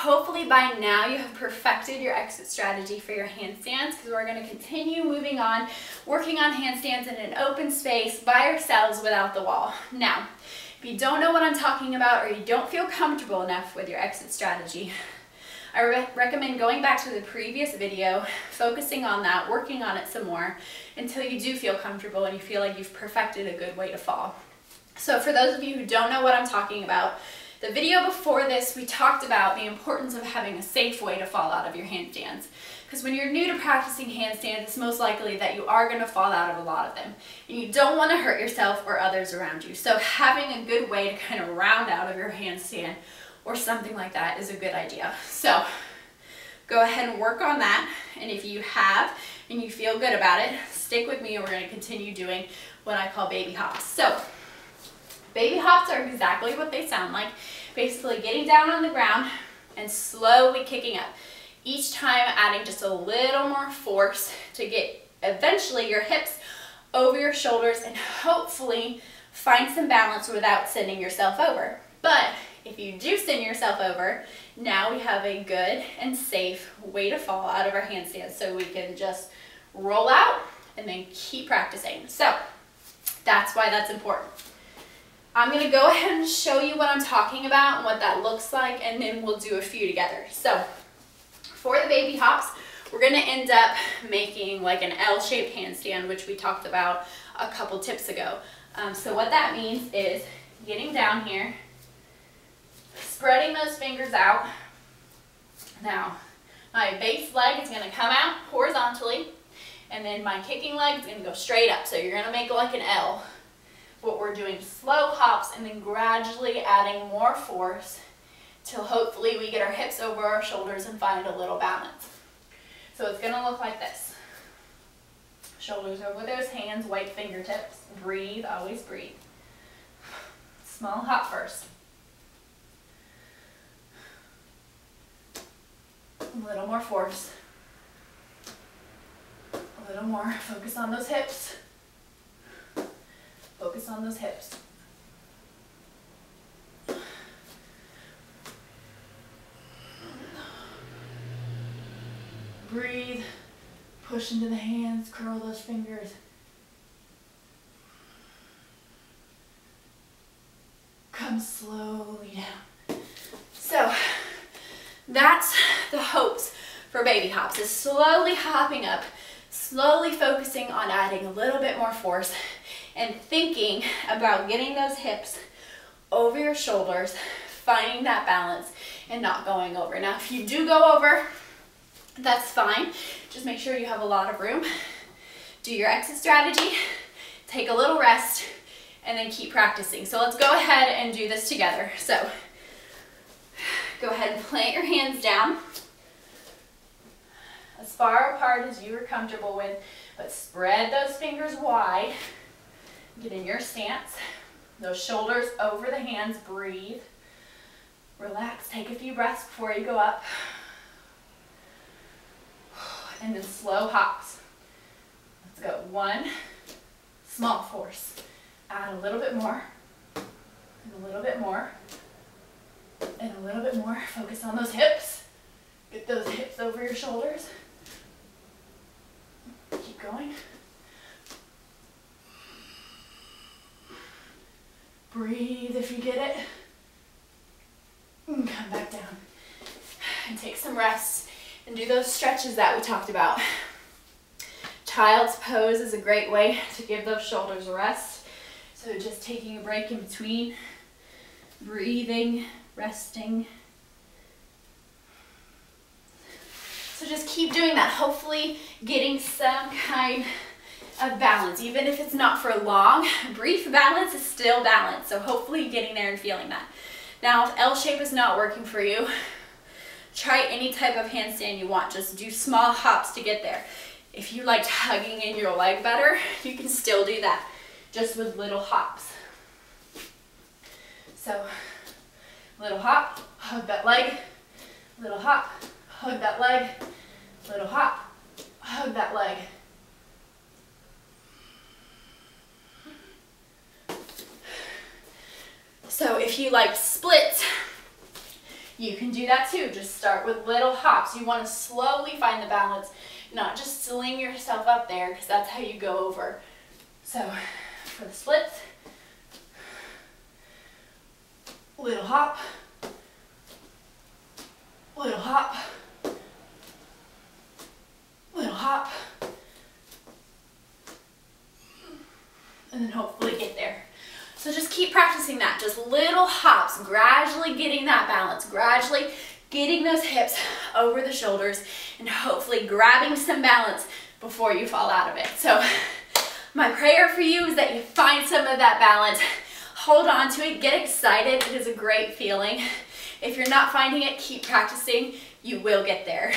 hopefully by now you have perfected your exit strategy for your handstands, because we're going to continue moving on, working on handstands in an open space by ourselves without the wall. Now, if you don't know what I'm talking about or you don't feel comfortable enough with your exit strategy, I recommend going back to the previous video, focusing on that, working on it some more until you do feel comfortable and you feel like you've perfected a good way to fall. So for those of you who don't know what I'm talking about, the video before this, we talked about the importance of having a safe way to fall out of your handstands. Because when you're new to practicing handstands, it's most likely that you are going to fall out of a lot of them. And you don't want to hurt yourself or others around you. So having a good way to kind of round out of your handstand or something like that is a good idea. So go ahead and work on that. And if you have and you feel good about it, stick with me and we're going to continue doing what I call baby hops. So baby hops are exactly what they sound like. Basically getting down on the ground and slowly kicking up. Each time adding just a little more force to get eventually your hips over your shoulders and hopefully find some balance without sending yourself over. But if you do send yourself over, now we have a good and safe way to fall out of our handstands, so we can just roll out and then keep practicing. So that's why that's important. I'm going to go ahead and show you what I'm talking about and what that looks like, and then we'll do a few together. So for the baby hops, we're going to end up making like an L-shaped handstand, which we talked about a couple tips ago. So what that means is getting down here, spreading those fingers out. Now, my base leg is going to come out horizontally, and then my kicking leg is going to go straight up. So you're going to make like an L. But we're doing slow hops and then gradually adding more force till hopefully we get our hips over our shoulders and find a little balance. So it's going to look like this. Shoulders over those hands, white fingertips. Breathe, always breathe. Small hop first. A little more force. A little more. Focus on those hips. Focus on those hips. Breathe. Push into the hands. Curl those fingers. Come slowly down. So that's the hopes for baby hops, is slowly hopping up, slowly focusing on adding a little bit more force and thinking about getting those hips over your shoulders, finding that balance and not going over. Now, if you do go over, that's fine. Just make sure you have a lot of room. Do your exit strategy, take a little rest, and then keep practicing. So let's go ahead and do this together. So go ahead and plant your hands down as far apart as you are comfortable with, but spread those fingers wide. Get in your stance. Those shoulders over the hands. Breathe. Relax. Take a few breaths before you go up. And then slow hops. Let's go. One. Small force. Add a little bit more. And a little bit more. And a little bit more. Focus on those hips. Get those hips over your shoulders. Keep going. Breathe if you get it. And come back down. And take some rest. And do those stretches that we talked about. Child's pose is a great way to give those shoulders a rest. So just taking a break in between. Breathing, resting. So just keep doing that. Hopefully getting some kind of balance. Even if it's not for long, brief balance is still balance. So hopefully getting there and feeling that. Now, if L shape is not working for you, try any type of handstand you want. Just do small hops to get there. If you like hugging in your leg better, you can still do that, just with little hops. So, little hop, hug that leg, little hop, hug that leg, little hop, hug that leg. So if you like splits, You can do that too. Just start with little hops. You want to slowly find the balance, not just sling yourself up there, because that's how you go over. So for the splits, little hop, little hop, little hop, and then hopefully get there. So just keep practicing that, just little hops, gradually getting that balance, gradually getting those hips over the shoulders, and hopefully grabbing some balance before you fall out of it. So my prayer for you is that you find some of that balance, hold on to it, get excited. It is a great feeling. If you're not finding it, keep practicing. You will get there.